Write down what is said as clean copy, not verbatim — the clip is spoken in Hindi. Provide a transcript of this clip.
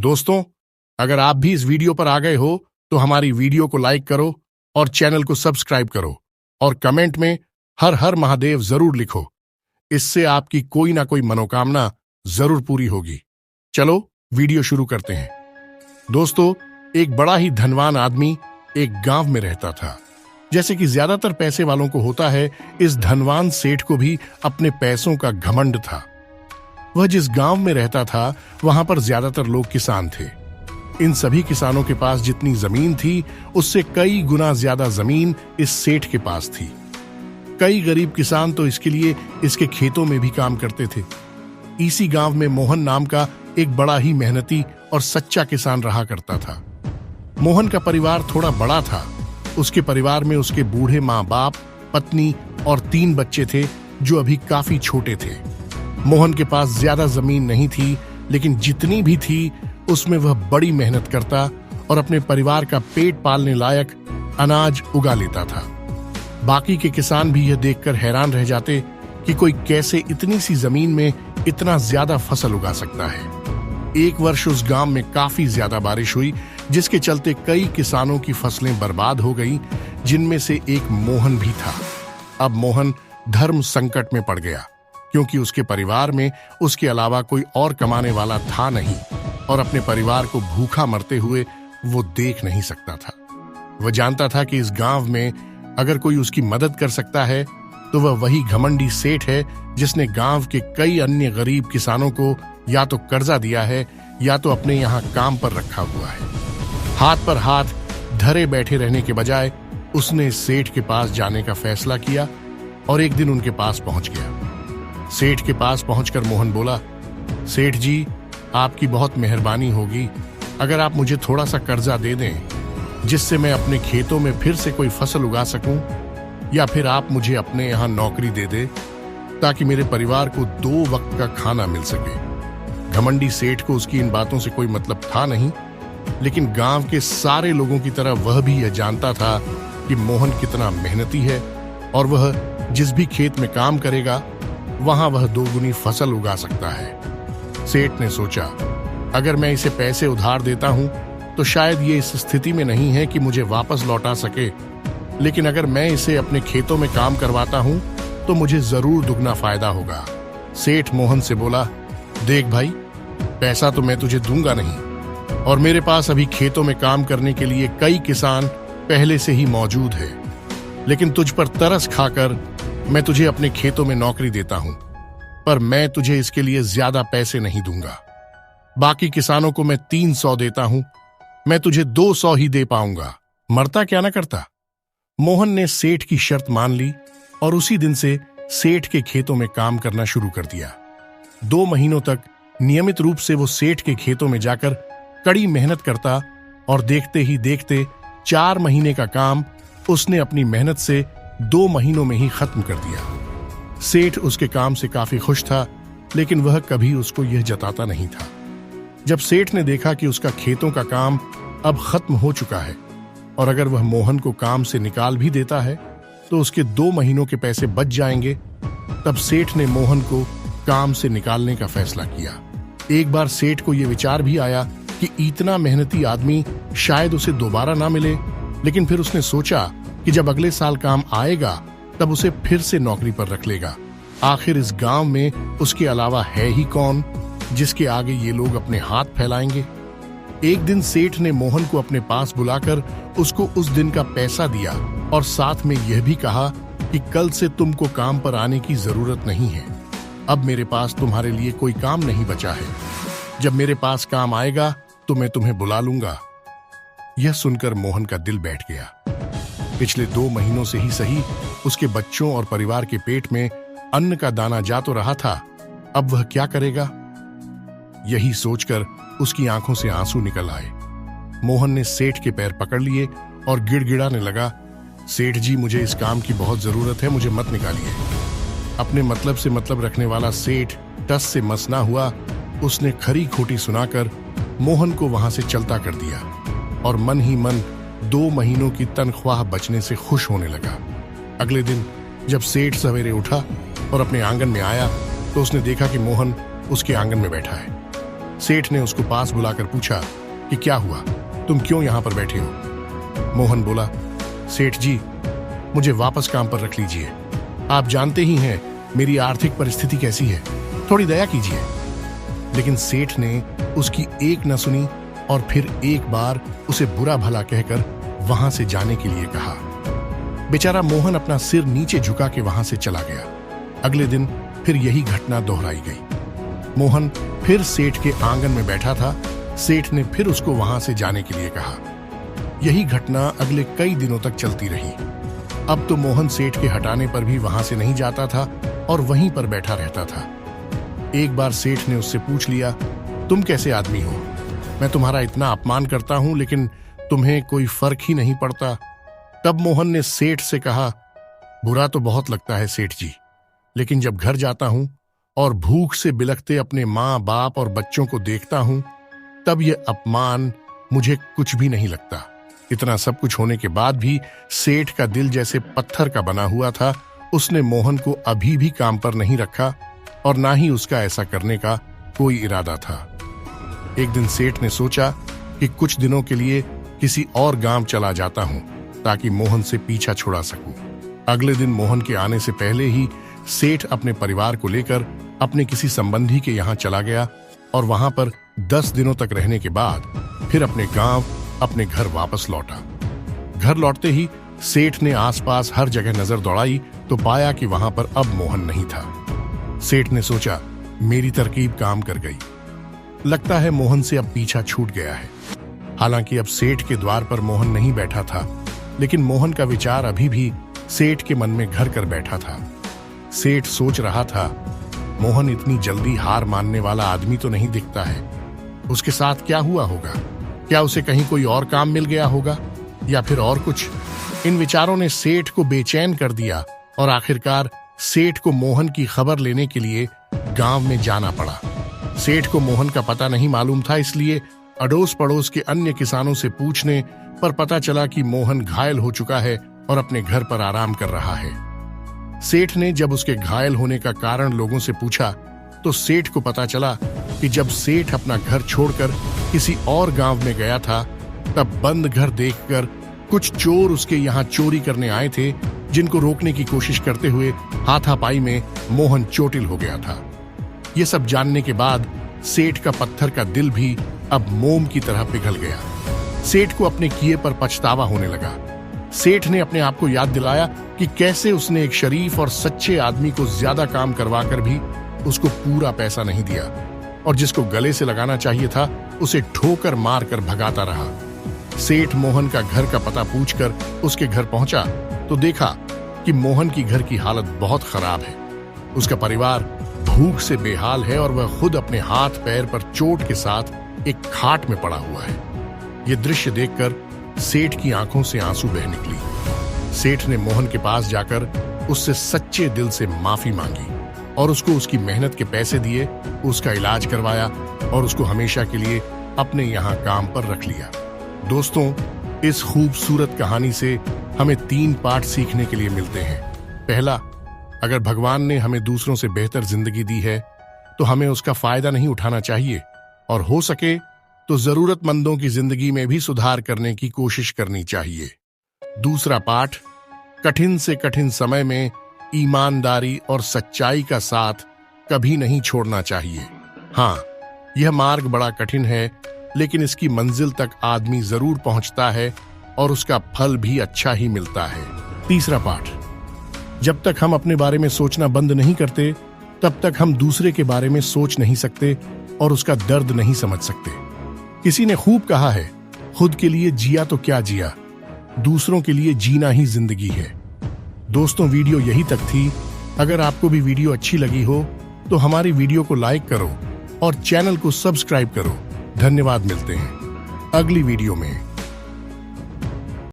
दोस्तों, अगर आप भी इस वीडियो पर आ गए हो तो हमारी वीडियो को लाइक करो और चैनल को सब्सक्राइब करो और कमेंट में हर हर महादेव जरूर लिखो। इससे आपकी कोई ना कोई मनोकामना जरूर पूरी होगी। चलो वीडियो शुरू करते हैं। दोस्तों, एक बड़ा ही धनवान आदमी एक गांव में रहता था। जैसे कि ज्यादातर पैसे वालों को होता है, इस धनवान सेठ को भी अपने पैसों का घमंड था। वह जिस गांव में रहता था वहां पर ज्यादातर लोग किसान थे। इन सभी किसानों के पास जितनी जमीन थी उससे कई गुना ज्यादा जमीन इस सेठ के पास थी। कई गरीब किसान तो इसके लिए इसके खेतों में भी काम करते थे। इसी गांव में मोहन नाम का एक बड़ा ही मेहनती और सच्चा किसान रहा करता था। मोहन का परिवार थोड़ा बड़ा था। उसके परिवार में उसके बूढ़े माँ बाप, पत्नी और 3 बच्चे थे जो अभी काफी छोटे थे। मोहन के पास ज्यादा जमीन नहीं थी, लेकिन जितनी भी थी उसमें वह बड़ी मेहनत करता और अपने परिवार का पेट पालने लायक अनाज उगा लेता था। बाकी के किसान भी यह देखकर हैरान रह जाते कि कोई कैसे इतनी सी जमीन में इतना ज्यादा फसल उगा सकता है। एक वर्ष उस गांव में काफी ज्यादा बारिश हुई, जिसके चलते कई किसानों की फसलें बर्बाद हो गईं, जिनमें से एक मोहन भी था। अब मोहन धर्म संकट में पड़ गया, क्योंकि उसके परिवार में उसके अलावा कोई और कमाने वाला था नहीं और अपने परिवार को भूखा मरते हुए वो देख नहीं सकता था। वह जानता था कि इस गांव में अगर कोई उसकी मदद कर सकता है तो वह वही घमंडी सेठ है जिसने गांव के कई अन्य गरीब किसानों को या तो कर्जा दिया है या तो अपने यहाँ काम पर रखा हुआ है। हाथ पर हाथ धरे बैठे रहने के बजाय उसने सेठ के पास जाने का फैसला किया और एक दिन उनके पास पहुंच गया। सेठ के पास पहुंचकर मोहन बोला, सेठ जी, आपकी बहुत मेहरबानी होगी अगर आप मुझे थोड़ा सा कर्जा दे दें, जिससे मैं अपने खेतों में फिर से कोई फसल उगा सकूं, या फिर आप मुझे अपने यहाँ नौकरी दे दे ताकि मेरे परिवार को 2 वक्त का खाना मिल सके। घमंडी सेठ को उसकी इन बातों से कोई मतलब था नहीं, लेकिन गांव के सारे लोगों की तरह वह भी यह जानता था कि मोहन कितना मेहनती है और वह जिस भी खेत में काम करेगा वहां वह 2 गुनी फसल उगा सकता है। सेठ ने सोचा, अगर मैं इसे पैसे उधार देता हूं तो शायद ये इस स्थिति में नहीं है कि मुझे वापस लौटा सके, लेकिन अगर मैं इसे अपने खेतों में काम करवाता हूं तो मुझे जरूर दुगना फायदा होगा। सेठ मोहन से बोला, देख भाई, पैसा तो मैं तुझे दूंगा नहीं और मेरे पास अभी खेतों में काम करने के लिए कई किसान पहले से ही मौजूद है, लेकिन तुझ पर तरस खाकर मैं तुझे अपने खेतों में नौकरी देता हूं, पर मैं तुझे इसके लिए ज्यादा पैसे नहीं दूंगा। बाकी किसानों को मैं 300 देता हूं, मैं तुझे 200 ही दे पाऊंगा। मरता क्या ना करता। मोहन ने सेठ की शर्त मान ली और उसी दिन से सेठ के खेतों में काम करना शुरू कर दिया। 2 महीनों तक नियमित रूप से वो सेठ के खेतों में जाकर कड़ी मेहनत करता और देखते ही देखते 4 महीने का काम उसने अपनी मेहनत से 2 महीनों में ही खत्म कर दिया। सेठ उसके काम से काफी खुश था, लेकिन वह कभी उसको यह जताता नहीं था। जब सेठ ने देखा कि उसका खेतों का काम अब खत्म हो चुका है और अगर वह मोहन को काम से निकाल भी देता है तो उसके 2 महीनों के पैसे बच जाएंगे, तब सेठ ने मोहन को काम से निकालने का फैसला किया। एक बार सेठ को यह विचार भी आया कि इतना मेहनती आदमी शायद उसे दोबारा ना मिले, लेकिन फिर उसने सोचा कि जब अगले साल काम आएगा तब उसे फिर से नौकरी पर रख लेगा। आखिर इस गांव में उसके अलावा है ही कौन जिसके आगे ये लोग अपने हाथ फैलाएंगे। एक दिन सेठ ने मोहन को अपने पास बुलाकर उसको उस दिन का पैसा दिया और साथ में यह भी कहा कि कल से तुमको काम पर आने की जरूरत नहीं है। अब मेरे पास तुम्हारे लिए कोई काम नहीं बचा है। जब मेरे पास काम आएगा तो मैं तुम्हें बुला लूंगा। यह सुनकर मोहन का दिल बैठ गया। पिछले 2 महीनों से ही सही उसके बच्चों और परिवार के पेट में अन्न का दाना जा तो रहा था, अब वह क्या करेगा? यही सोचकर उसकी आंखों से आंसू निकल आए। मोहन ने सेठ के पैर पकड़ लिए और गिड़गिड़ाने लगा, सेठ जी, मुझे इस काम की बहुत जरूरत है, मुझे मत निकालिए। अपने मतलब से मतलब रखने वाला सेठ टस से मस ना हुआ। उसने खरी खोटी सुनाकर मोहन को वहां से चलता कर दिया और मन ही मन 2 महीनों की तनख्वाह बचने से खुश होने लगा। अगले दिन जब सेठ सवेरे उठा और अपने आंगन में आया तो उसने देखा कि मोहन उसके आंगन में बैठा है। सेठ ने उसको पास बुलाकर पूछा कि क्या हुआ, तुम क्यों यहाँ पर बैठे हो। मोहन बोला, सेठ जी, मुझे वापस काम पर रख लीजिए। आप जानते ही हैं मेरी आर्थिक परिस्थिति कैसी है, थोड़ी दया कीजिए। लेकिन सेठ ने उसकी एक न सुनी और फिर एक बार उसे बुरा भला कहकर वहां से जाने के लिए कहा। बेचारा मोहन अपना सिर नीचे झुका के वहां से चला गया। अगले दिन फिर यही घटना दोहराई गई। मोहन फिर सेठ के आंगन में बैठा था। सेठ ने फिर उसको वहां से जाने के लिए कहा। यही घटना अगले कई दिनों तक चलती रही। अब तो मोहन सेठ के हटाने पर भी वहां से नहीं जाता था और वहीं पर बैठा रहता था। एक बार सेठ ने उससे पूछ लिया, तुम कैसे आदमी हो? मैं तुम्हारा इतना अपमान करता हूं लेकिन तुम्हें कोई फर्क ही नहीं पड़ता। तब मोहन ने सेठ से कहा, बुरा तो बहुत लगता है सेठ जी, लेकिन जब घर जाता हूं और भूख से बिलखते अपने माँ बाप और बच्चों को देखता हूं तब यह अपमान मुझे कुछ भी नहीं लगता। इतना सब कुछ होने के बाद भी सेठ का दिल जैसे पत्थर का बना हुआ था। उसने मोहन को अभी भी काम पर नहीं रखा और ना ही उसका ऐसा करने का कोई इरादा था। एक दिन सेठ ने सोचा कि कुछ दिनों के लिए किसी और गांव चला जाता हूं ताकि मोहन से पीछा छुड़ा सकूं। अगले दिन मोहन के आने से पहले ही सेठ अपने परिवार को लेकर अपने किसी संबंधी के यहाँ चला गया और वहां पर 10 दिनों तक रहने के बाद फिर अपने गांव अपने घर वापस लौटा। घर लौटते ही सेठ ने आसपास हर जगह नजर दौड़ाई तो पाया कि वहां पर अब मोहन नहीं था। सेठ ने सोचा, मेरी तरकीब काम कर गई, लगता है मोहन से अब पीछा छूट गया है। हालांकि अब सेठ के द्वार पर मोहन नहीं बैठा था, लेकिन मोहन का विचार अभी भी सेठ के मन में घर कर बैठा था। सेठ सोच रहा था, मोहन इतनी जल्दी हार मानने वाला आदमी तो नहीं दिखता है। उसके साथ क्या हुआ होगा? क्या उसे कहीं कोई और काम मिल गया होगा या फिर और कुछ? इन विचारों ने सेठ को बेचैन कर दिया और आखिरकार सेठ को मोहन की खबर लेने के लिए गांव में जाना पड़ा। सेठ को मोहन का पता नहीं मालूम था, इसलिए अड़ोस पड़ोस के अन्य किसानों से पूछने पर पता चला कि मोहन घायल हो चुका है और अपने घर पर आराम कर रहा है। सेठ ने जब उसके घायल होने का कारण लोगों से पूछा तो सेठ को पता चला कि जब सेठ अपना घर छोड़कर किसी और गांव में गया था तब बंद घर देखकर कुछ चोर उसके यहाँ चोरी करने आए थे, जिनको रोकने की कोशिश करते हुए हाथापाई में मोहन चोटिल हो गया था। ये सब जानने के बाद सेठ का पत्थर का दिल भी अब मोम की तरह पिघल गया। सेठ को अपने किए पर पछतावा होने लगा। सेठ ने अपने आप को याद दिलाया कि कैसे उसने एक शरीफ और सच्चे आदमी को ज्यादा काम करवाकर भी उसको पूरा पैसा नहीं दिया और जिसको गले से लगाना चाहिए था उसे ठोकर मारकर भगाता रहा। सेठ मोहन का घर का पता पूछकर उसके घर पहुंचा तो देखा कि मोहन की घर की हालत बहुत खराब है। उसका परिवार भूख से बेहाल है और वह खुद अपने हाथ पैर पर चोट के साथ एक खाट में पड़ा हुआ है। यह दृश्य देखकर सेठ की आंखों से आंसू बह निकली। सेठ ने मोहन के पास जाकर उससे सच्चे दिल से माफी मांगी और उसको उसकी मेहनत के पैसे दिए, उसका इलाज करवाया और उसको हमेशा के लिए अपने यहाँ काम पर रख लिया। दोस्तों, इस खूबसूरत कहानी से हमें 3 पाठ सीखने के लिए मिलते हैं। पहला, अगर भगवान ने हमें दूसरों से बेहतर जिंदगी दी है तो हमें उसका फायदा नहीं उठाना चाहिए और हो सके तो जरूरतमंदों की जिंदगी में भी सुधार करने की कोशिश करनी चाहिए। दूसरा पाठ, कठिन से कठिन समय में ईमानदारी और सच्चाई का साथ कभी नहीं छोड़ना चाहिए। हाँ, यह मार्ग बड़ा कठिन है, लेकिन इसकी मंजिल तक आदमी जरूर पहुंचता है और उसका फल भी अच्छा ही मिलता है। तीसरा पाठ, जब तक हम अपने बारे में सोचना बंद नहीं करते तब तक हम दूसरे के बारे में सोच नहीं सकते और उसका दर्द नहीं समझ सकते। किसी ने खूब कहा है, खुद के लिए जिया तो क्या जिया, दूसरों के लिए जीना ही जिंदगी है। दोस्तों, वीडियो यही तक थी। अगर आपको भी वीडियो अच्छी लगी हो तो हमारी वीडियो को लाइक करो और चैनल को सब्सक्राइब करो। धन्यवाद। मिलते हैं अगली वीडियो में।